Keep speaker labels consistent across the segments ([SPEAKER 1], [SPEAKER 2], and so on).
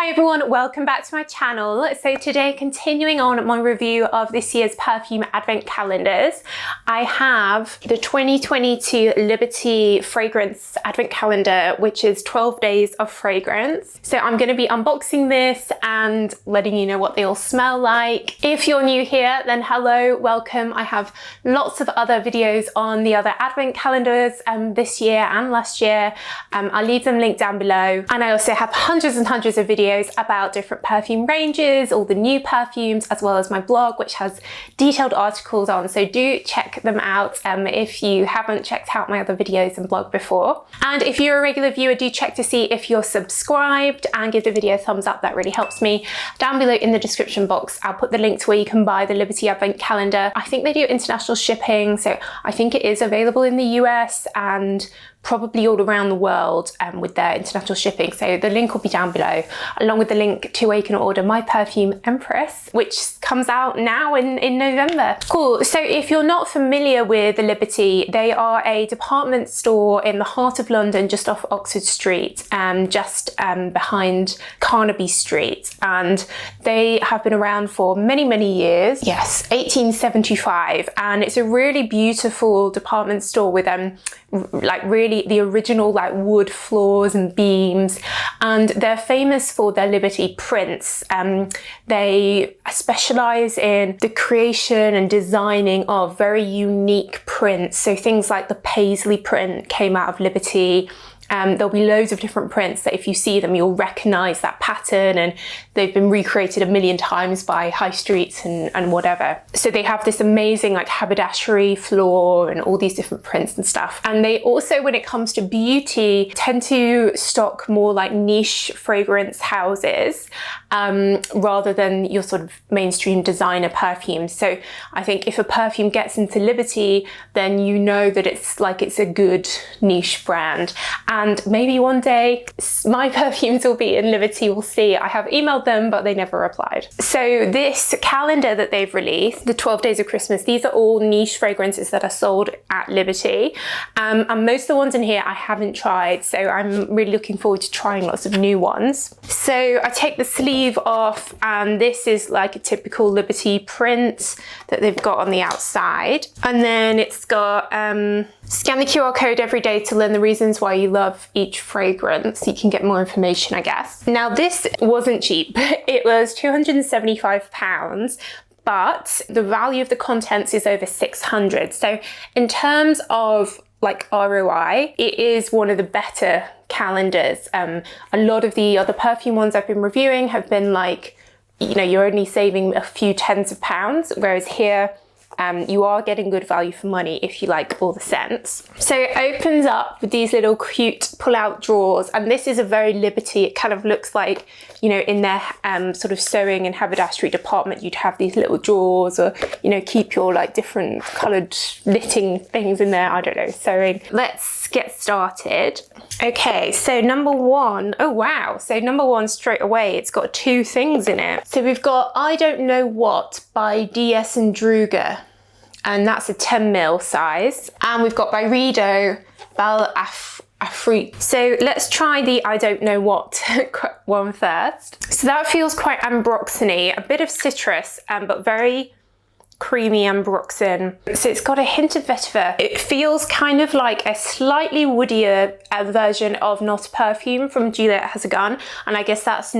[SPEAKER 1] Hi everyone, welcome back to my channel. So today, continuing on my review of this year's perfume advent calendars, I have the 2022 Liberty fragrance advent calendar, which is 12 days of fragrance. So I'm going to be unboxing this and letting you know what they all smell like. If you're new here, then hello, welcome. I have lots of other videos on the other advent calendars this year and last year. I'll leave them linked down below. And I also have hundreds and hundreds of videos about different perfume ranges, all the new perfumes, as well as my blog, which has detailed articles on. So do check them out if you haven't checked out my other videos and blog before. And if you're a regular viewer, do check to see if you're subscribed and give the video a thumbs up. That really helps me. Down below in the description box, I'll put the link to where you can buy the Liberty Advent Calendar. I think they do international shipping, so I think it is available in the US and probably all around the world with their international shipping. So the link will be down below, along with the link to where you can order my perfume Empress, which comes out now in November. Cool. So if you're not familiar with the Liberty, they are a department store in the heart of London, just off Oxford Street, just behind Carnaby Street. And they have been around for many, many years. Yes, 1875. And it's a really beautiful department store with like really the original like wood floors and beams, and they're famous for their Liberty prints. They specialize in the creation and designing of very unique prints. So things like the paisley print came out of Liberty. There'll be loads of different prints that if you see them, you'll recognize that pattern, and they've been recreated a million times by high streets and whatever. So they have this amazing like haberdashery floor and all these different prints and stuff. And they also, when it comes to beauty, tend to stock more like niche fragrance houses rather than your sort of mainstream designer perfumes. So I think if a perfume gets into Liberty, then you know that it's a good niche brand. And maybe one day my perfumes will be in Liberty, we'll see. I have emailed them, but they never replied. So this calendar that they've released, the 12 Days of Christmas, these are all niche fragrances that are sold at Liberty. And most of the ones in here I haven't tried, so I'm really looking forward to trying lots of new ones. So I take the sleeve off, and this is like a typical Liberty print that they've got on the outside. And then it's got scan the QR code every day to learn the reasons why you love each fragrance. You can get more information, I guess. Now this wasn't cheap. It was £275, but the value of the contents is over 600. So in terms of like ROI, it is one of the better calendars. A lot of the other perfume ones I've been reviewing have been like, you know, you're only saving a few tens of pounds, whereas here you are getting good value for money if you like all the scents. So it opens up with these little cute pull-out drawers, and this is a very Liberty. It kind of looks like, you know, in their sort of sewing and haberdashery department, you'd have these little drawers, or, you know, keep your like different coloured knitting things in there. I don't know, sewing. Let's get started. Okay, so number one, oh wow. So number one, straight away, it's got two things in it. So we've got I Don't Know What by DS and Druga, and that's a 10ml size. And we've got by Rido Bal Afrique. So let's try the I Don't Know What one first. So that feels quite ambroxany, a bit of citrus, but very creamy ambroxan. So it's got a hint of vetiver. It feels kind of like a slightly woodier version of Not a Perfume from Juliet Has a Gun, and I guess that's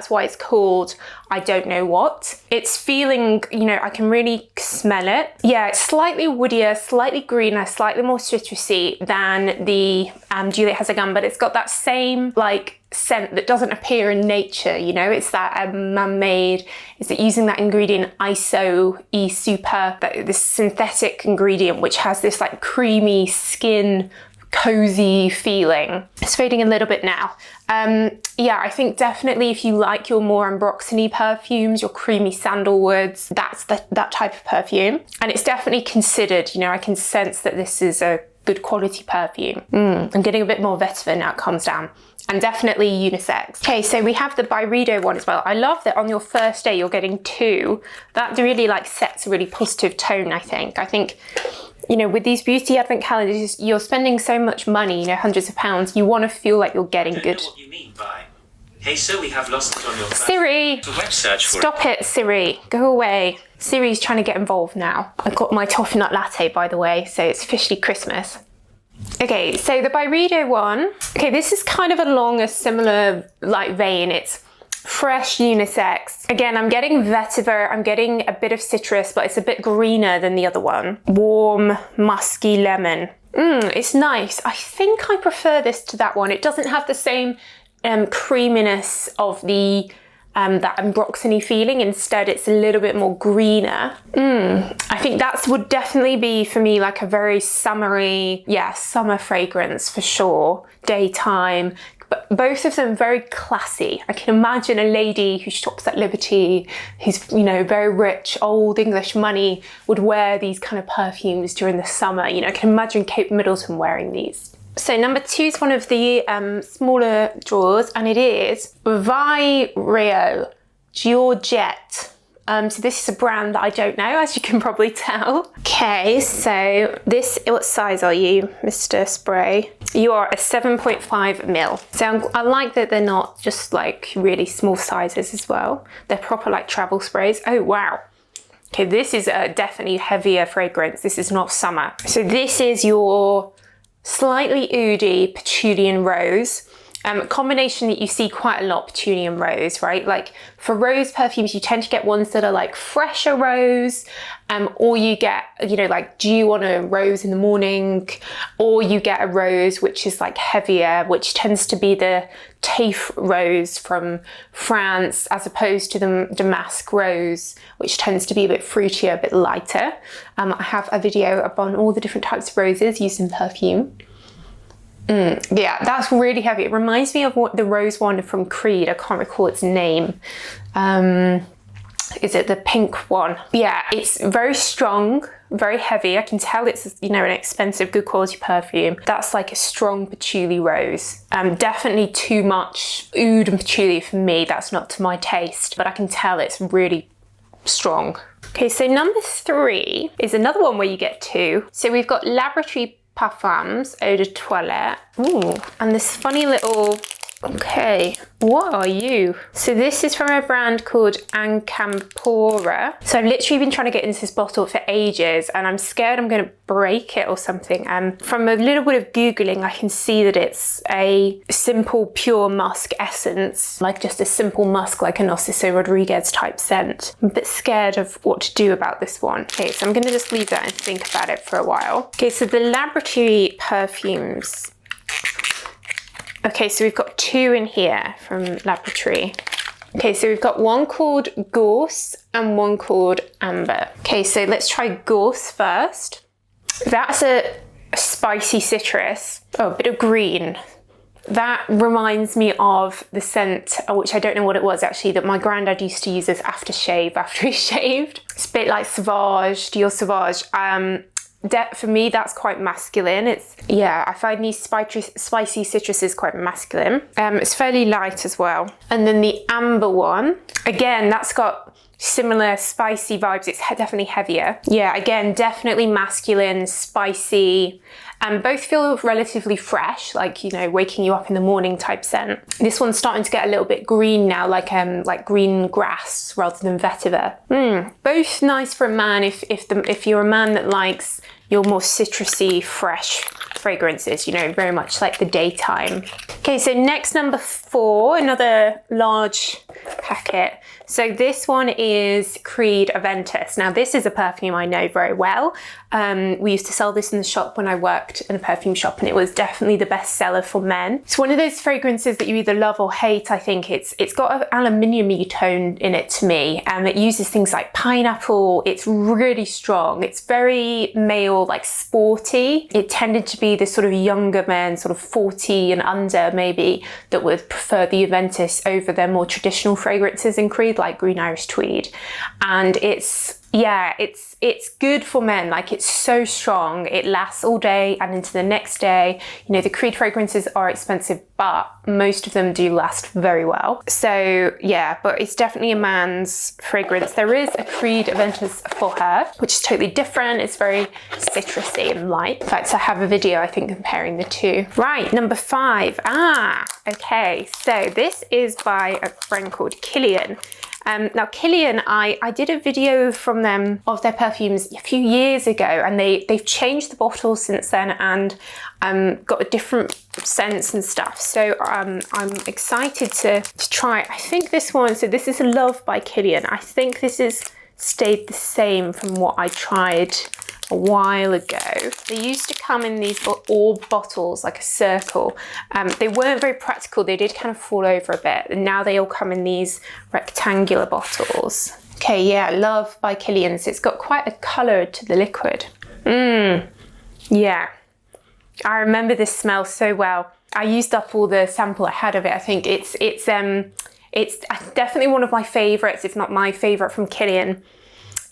[SPEAKER 1] why it's called I Don't Know What. It's feeling, you know, I can really smell it. Yeah, it's slightly woodier, slightly greener, slightly more citrusy than the Juliet Has a Gun, but it's got that same like scent that doesn't appear in nature, you know. It's that man-made, is it using that ingredient ISO E-Super, this synthetic ingredient which has this like creamy skin, cozy feeling. It's fading a little bit now. Yeah, I think definitely if you like your more ambroxany perfumes, your creamy sandalwoods, that's that type of perfume. And it's definitely considered, you know, I can sense that this is a good quality perfume. I'm getting a bit more vetiver now it comes down. And definitely unisex. Okay, so we have the by Rido one as well. I love that on your first day you're getting two. That really like sets a really positive tone, I think. I think, you know, with these beauty advent calendars, you're spending so much money, you know, hundreds of pounds. You want to feel like you're getting good.
[SPEAKER 2] What you mean by Hey, so we have lost it on your phone.
[SPEAKER 1] Siri,
[SPEAKER 2] So web search for
[SPEAKER 1] stop it, Siri. Go away. Siri's trying to get involved now. I got my toffee nut latte, by the way, so it's officially Christmas. Okay, so the Byredo one. Okay, this is kind of along a similar like vein. It's fresh unisex. Again, I'm getting vetiver, I'm getting a bit of citrus, but it's a bit greener than the other one. Warm, musky lemon. It's nice. I think I prefer this to that one. It doesn't have the same creaminess of the that ambroxany feeling. Instead, it's a little bit more greener. I think that would definitely be for me like a very summery, summer fragrance for sure. Daytime. But both of them very classy. I can imagine a lady who shops at Liberty, who's, you know, very rich, old English money, would wear these kind of perfumes during the summer. You know, I can imagine Kate Middleton wearing these. So number 2 is one of the smaller drawers, and it is Byredo Georgette. So this is a brand that I don't know, as you can probably tell. Okay, so this, what size are you, Mr. Spray? You are a 7.5 mil. So I like that they're not just like really small sizes as well. They're proper like travel sprays. Oh, wow. Okay, this is a definitely heavier fragrance. This is not summer. So this is your slightly oudy patchouli and rose. Combination that you see quite a lot, patchouli and rose, right? Like for rose perfumes, you tend to get ones that are like fresher rose, or you get, you know, like dew on a rose in the morning, or you get a rose which is like heavier, which tends to be the Tafe rose from France, as opposed to the damask rose, which tends to be a bit fruitier, a bit lighter. I have a video upon all the different types of roses used in perfume. Yeah, that's really heavy. It reminds me of what the rose one from Creed. I can't recall its name. Is it the pink one? Yeah, it's very strong, very heavy. I can tell it's, you know, an expensive, good quality perfume. That's like a strong patchouli rose. Definitely too much oud and patchouli for me. That's not to my taste, but I can tell it's really strong. Okay, so number 3 is another one where you get 2. So we've got Laboratory Parfums Eau de Toilette. Ooh, and this funny little, okay, what are you? So this is from a brand called Ancampora. So I've literally been trying to get into this bottle for ages, and I'm scared I'm going to break it or something. From a little bit of Googling, I can see that it's a simple pure musk essence, like just a simple musk, like a Narciso Rodriguez type scent. I'm a bit scared of what to do about this one. Okay, so I'm going to just leave that and think about it for a while. Okay, so the Laboratory perfumes. Okay, so we've got 2 in here from Laboratory. Okay, so we've got one called Gorse and one called Amber. Okay, so let's try Gorse first. That's a spicy citrus. Oh, a bit of green. That reminds me of the scent, which I don't know what it was actually, that my granddad used to use as aftershave after he shaved. It's a bit like Sauvage, Dior Sauvage. For me, that's quite masculine. It's, yeah, I find these spicy citruses quite masculine. It's fairly light as well. And then the Amber one, again, that's got similar spicy vibes. It's definitely heavier. Yeah, again, definitely masculine, spicy. Both feel relatively fresh, like, you know, waking you up in the morning type scent. This one's starting to get a little bit green now, like green grass rather than vetiver. Both nice for a man if you're a man that likes your more citrusy, fresh fragrances, you know, very much like the daytime. Okay, so next, number 4, another large packet. So this one is Creed Aventus. Now this is a perfume I know very well. We used to sell this in the shop when I worked in a perfume shop, and it was definitely the best seller for men. It's one of those fragrances that you either love or hate. I think it's got an aluminium-y tone in it to me, and it uses things like pineapple. It's really strong. It's very male, like sporty. It tended to be this sort of younger men, sort of 40 and under maybe, that would prefer the Aventus over their more traditional fragrances in Creed, like Green Irish Tweed. And it's yeah, it's good for men. Like, it's so strong. It lasts all day and into the next day. You know, the Creed fragrances are expensive, but most of them do last very well. So yeah, but it's definitely a man's fragrance. There is a Creed Aventus for her, which is totally different. It's very citrusy and light. In fact, I have a video, I think, comparing the two. Right, number 5. Okay, so this is by a brand called Killian. Now Killian, I did a video from them of their perfumes a few years ago, and they've changed the bottles since then and got a different scents and stuff. So I'm excited to try. I think this one, so this is Love by Killian. I think this has stayed the same from what I tried a while ago. They used to come in these orb bottles, like a circle. They weren't very practical. They did kind of fall over a bit, and now they all come in these rectangular bottles. Okay, yeah, Love by Killian. So it's got quite a colour to the liquid. Yeah, I remember this smell so well. I used up all the sample I had of it. I think it's definitely one of my favourites, if not my favourite, from Killian.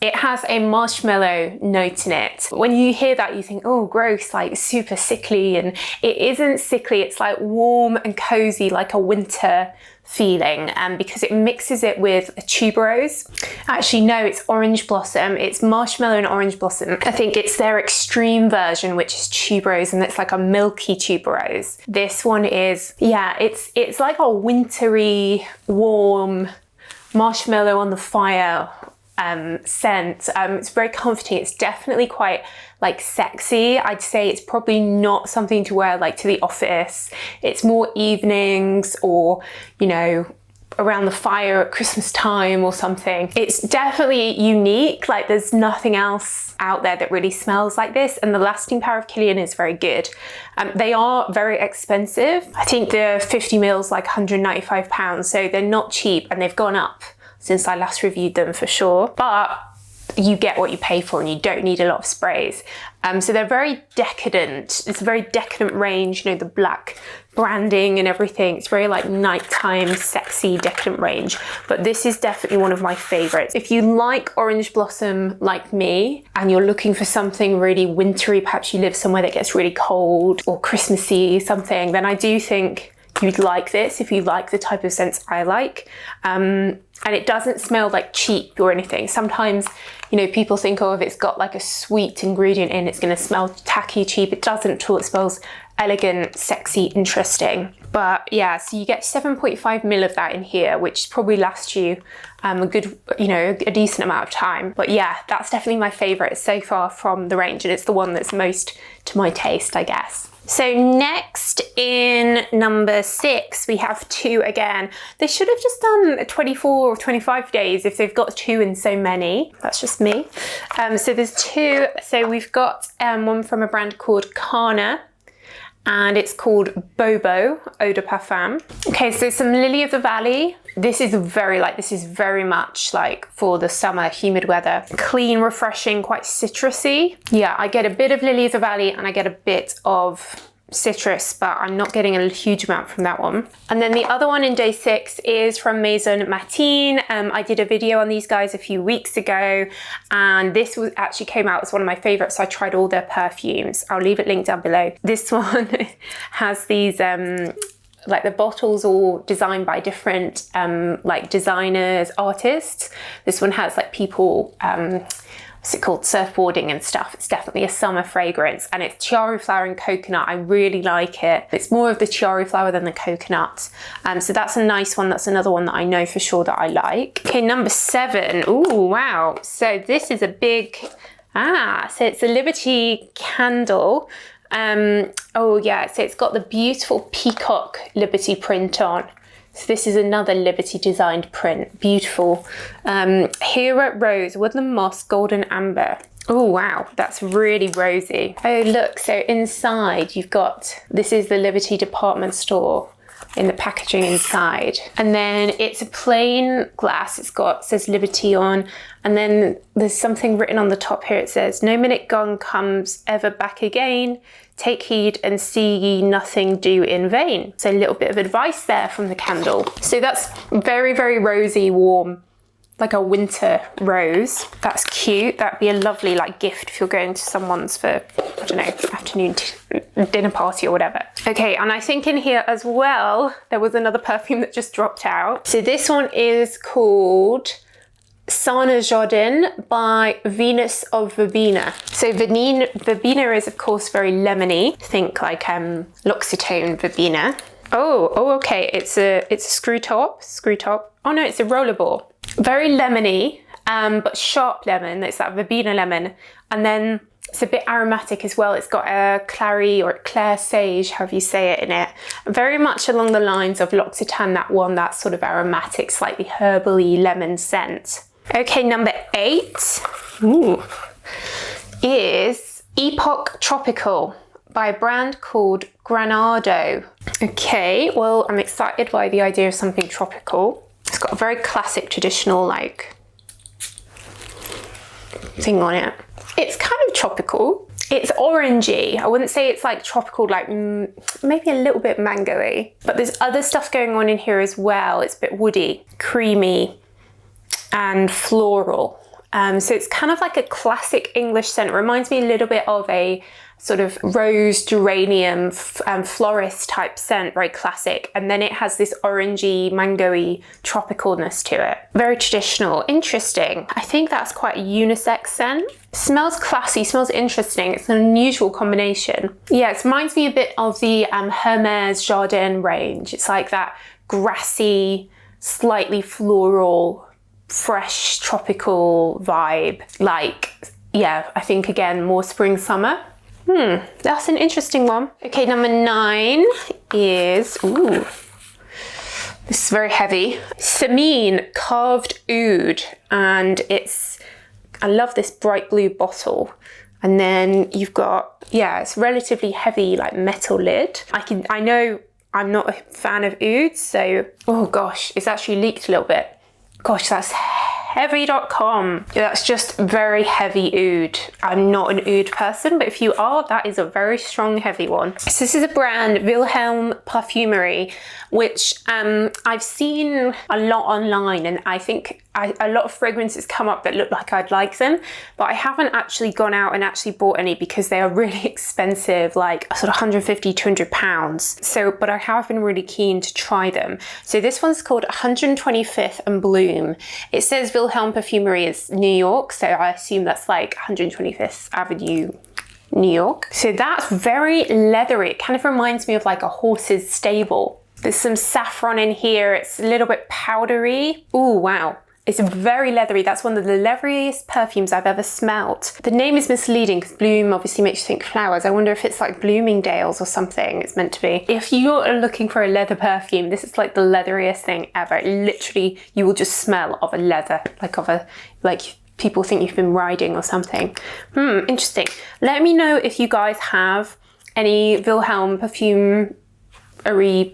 [SPEAKER 1] It has a marshmallow note in it. When you hear that, you think, oh, gross, like super sickly. And it isn't sickly, it's like warm and cozy, like a winter feeling, because it mixes it with a tuberose. Actually, no, it's orange blossom. It's marshmallow and orange blossom. I think it's their extreme version, which is tuberose, and it's like a milky tuberose. This one is, yeah, it's like a wintry, warm marshmallow on the fire scent. It's very comforting. It's definitely quite like sexy. I'd say it's probably not something to wear like to the office. It's more evenings, or, you know, around the fire at Christmas time or something. It's definitely unique. Like, there's nothing else out there that really smells like this, and the lasting power of Killian is very good. They are very expensive. I think the 50 mils like £195, so they're not cheap, and they've gone up since I last reviewed them for sure, but you get what you pay for, and you don't need a lot of sprays. So they're very decadent. It's a very decadent range, you know, the black branding and everything. It's very like nighttime, sexy, decadent range. But this is definitely one of my favorites. If you like orange blossom like me, and you're looking for something really wintry, perhaps you live somewhere that gets really cold, or Christmassy something, then I do think you'd like this if you like the type of scents I like. And it doesn't smell like cheap or anything. Sometimes, you know, people think, oh, if it's got like a sweet ingredient in, it's going to smell tacky, cheap. It doesn't at all. It smells elegant, sexy, interesting. But yeah, so you get 7.5 ml of that in here, which probably lasts you a good, you know, a decent amount of time. But yeah, that's definitely my favorite so far from the range, and it's the one that's most to my taste, I guess. So next, in number 6, we have 2 again. They should have just done 24 or 25 days if they've got 2 in so many. That's just me. So there's 2. So we've got one from a brand called Kana, and it's called Bobo Eau de Parfum. Okay, so some Lily of the Valley. This is very much like for the summer, humid weather. Clean, refreshing, quite citrusy. Yeah, I get a bit of Lily of the Valley and I get a bit of citrus, but I'm not getting a huge amount from that one. And then the other one in day 6 is from Maison Martin. I did a video on these guys a few weeks ago, and this was actually came out as one of my favorites. So I tried all their perfumes. I'll leave it linked down below. This one has these like the bottles all designed by different like designers, artists. This one has like people, what's it called, surfboarding and stuff. It's definitely a summer fragrance, and it's chiaru flower and coconut. I really like it. It's more of the chiaru flower than the coconut. So that's a nice one. That's another one that I know for sure that I like. Okay, number 7. Ooh, wow. So this is a big, so it's a Liberty candle. Oh yeah, so it's got the beautiful peacock Liberty print on. So this is another Liberty designed print, beautiful. Hero Rose, Woodland Moss, Golden Amber. Oh wow, that's really rosy. Oh look, so inside you've got, this is the Liberty department store in the packaging inside. And then it's a plain glass. It's got, says Liberty on, and then there's something written on the top here. It says, "No minute gone comes ever back again. Take heed and see ye nothing do in vain." So a little bit of advice there from the candle. So that's very, very rosy, warm like a winter rose. That's cute. That'd be a lovely like gift if you're going to someone's for, I don't know, afternoon dinner party or whatever. Okay, and I think in here as well, there was another perfume that just dropped out. So this one is called Sana Jardin by Venus of Verbena. So Verbena is of course very lemony. Think like L'Occitane Verbena. Oh, okay. It's a screw top. Oh no, it's a rollerball. Very lemony, but sharp lemon. It's that verbena lemon, and then it's a bit aromatic as well. It's got a clary or clair sage, however you say it, in it. Very much along the lines of L'Occitane, that sort of aromatic, slightly herbally lemon scent. Okay, number 8 is Epoch Tropical by a brand called Granado. Okay, well, I'm excited by the idea of something tropical. It's got a very classic, traditional, like, thing on it. It's kind of tropical. It's orangey. I wouldn't say it's like tropical, like maybe a little bit mango-y. But there's other stuff going on in here as well. It's a bit woody, creamy, and floral. So it's kind of like a classic English scent. It reminds me a little bit of a sort of rose geranium florist type scent, very classic. And then it has this orangey, mango-y tropicalness to it. Very traditional, interesting. I think that's quite a unisex scent. Smells classy, smells interesting. It's an unusual combination. Yeah, it reminds me a bit of the Hermès Jardin range. It's like that grassy, slightly floral, fresh tropical vibe. Like, yeah, I think again, more spring, summer. That's an interesting one. Okay, number 9 is, ooh, this is very heavy. Samine Carved Oud, and I love this bright blue bottle. And then you've got, yeah, it's relatively heavy, like metal lid. I know I'm not a fan of oud, so, oh gosh, it's actually leaked a little bit. Gosh, that's heavy.com. That's just very heavy oud. I'm not an oud person, but if you are, that is a very strong heavy one. So this is a brand, Wilhelm Parfumerie, which I've seen a lot online, and I think a lot of fragrances come up that look like I'd like them, but I haven't actually gone out and actually bought any because they are really expensive, like sort of 150, 200 pounds. So, but I have been really keen to try them. So this one's called 125th and Bloom. It says Wilhelm Parfumerie is New York, so I assume that's like 125th Avenue, New York. So that's very leathery. It kind of reminds me of like a horse's stable. There's some saffron in here. It's a little bit powdery. Ooh, wow. It's very leathery. That's one of the leatheriest perfumes I've ever smelt. The name is misleading because bloom obviously makes you think flowers. I wonder if it's like Bloomingdale's or something it's meant to be. If you're looking for a leather perfume, this is like the leatheriest thing ever. Literally, you will just smell of a leather, like people think you've been riding or something. Interesting. Let me know if you guys have any Wilhelm Parfumerie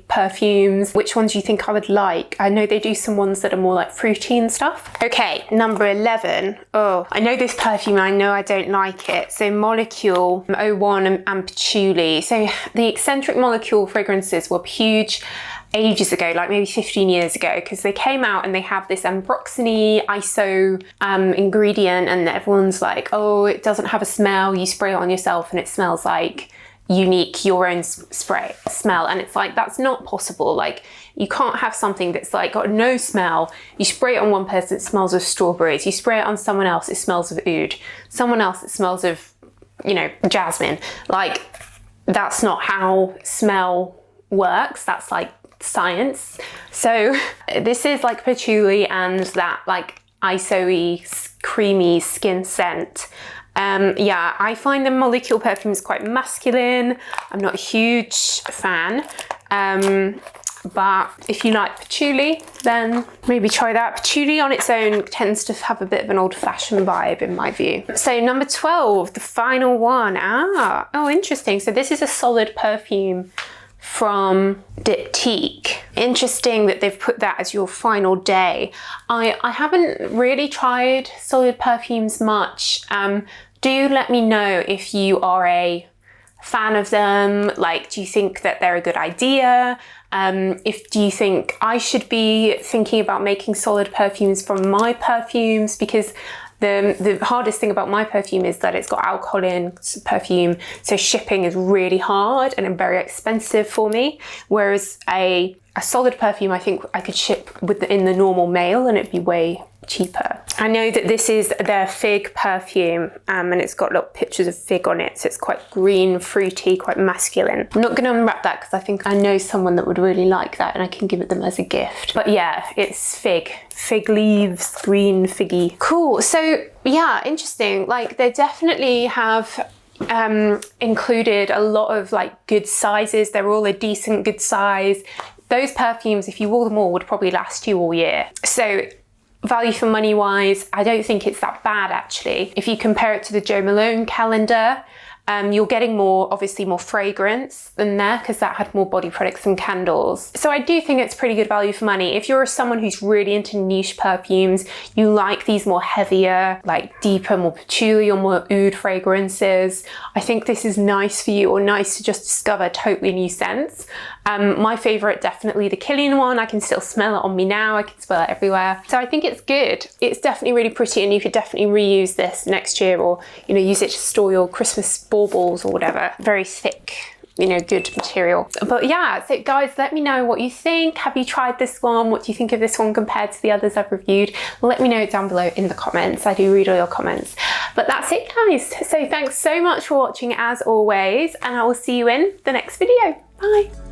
[SPEAKER 1] perfumes. Which ones you think I would like? I know they do some ones that are more like fruity and stuff. Okay, number 11. Oh, I know this perfume, I know I don't like it. So Molecule, 01 and Patchouli. So the eccentric Molecule fragrances were huge ages ago, like maybe 15 years ago, because they came out and they have this ambroxany ISO ingredient, and everyone's like, oh, it doesn't have a smell, you spray it on yourself and it smells like unique, your own smell. And it's like, that's not possible. Like, you can't have something that's like got no smell. You spray it on one person, it smells of strawberries. You spray it on someone else, it smells of oud. Someone else, it smells of, you know, jasmine. Like, that's not how smell works. That's like science. So this is like patchouli and that like ISO-y creamy skin scent. Yeah, I find the Molecule perfumes quite masculine. I'm not a huge fan. But if you like patchouli, then maybe try that. Patchouli on its own tends to have a bit of an old-fashioned vibe in my view. So number 12, the final one. Oh, interesting. So this is a solid perfume from Diptyque. Interesting that they've put that as your final day. I haven't really tried solid perfumes much. Do let me know if you are a fan of them? Like, do you think that they're a good idea? Do you think I should be thinking about making solid perfumes from my perfumes? Because the hardest thing about my perfume is that it's got alcohol in perfume, so shipping is really hard and very expensive for me. Whereas a solid perfume, I think I could ship in the normal mail and it'd be way cheaper. I know that this is their fig perfume, and it's got little pictures of fig on it, so it's quite green, fruity, quite masculine. I'm not going to unwrap that because I think I know someone that would really like that and I can give it them as a gift. But yeah, it's fig leaves, green, figgy. Cool. So yeah, interesting. Like, they definitely have included a lot of like good sizes. They're all a decent good size. Those perfumes, if you wore them all, would probably last you all year. So value for money wise, I don't think it's that bad actually. If you compare it to the Jo Malone calendar, you're getting obviously more fragrance than there because that had more body products and candles. So I do think it's pretty good value for money. If you're someone who's really into niche perfumes, you like these more heavier, like deeper, more patchouli or more oud fragrances, I think this is nice for you, or nice to just discover totally new scents. My favorite, definitely the Killian one. I can still smell it on me now. I can smell it everywhere. So I think it's good. It's definitely really pretty, and you could definitely reuse this next year, or, you know, use it to store your Christmas baubles or whatever. Very thick, you know, good material. But yeah, so guys, let me know what you think. Have you tried this one? What do you think of this one compared to the others I've reviewed? Let me know down below in the comments. I do read all your comments. But that's it, guys. So thanks so much for watching as always, and I will see you in the next video. Bye.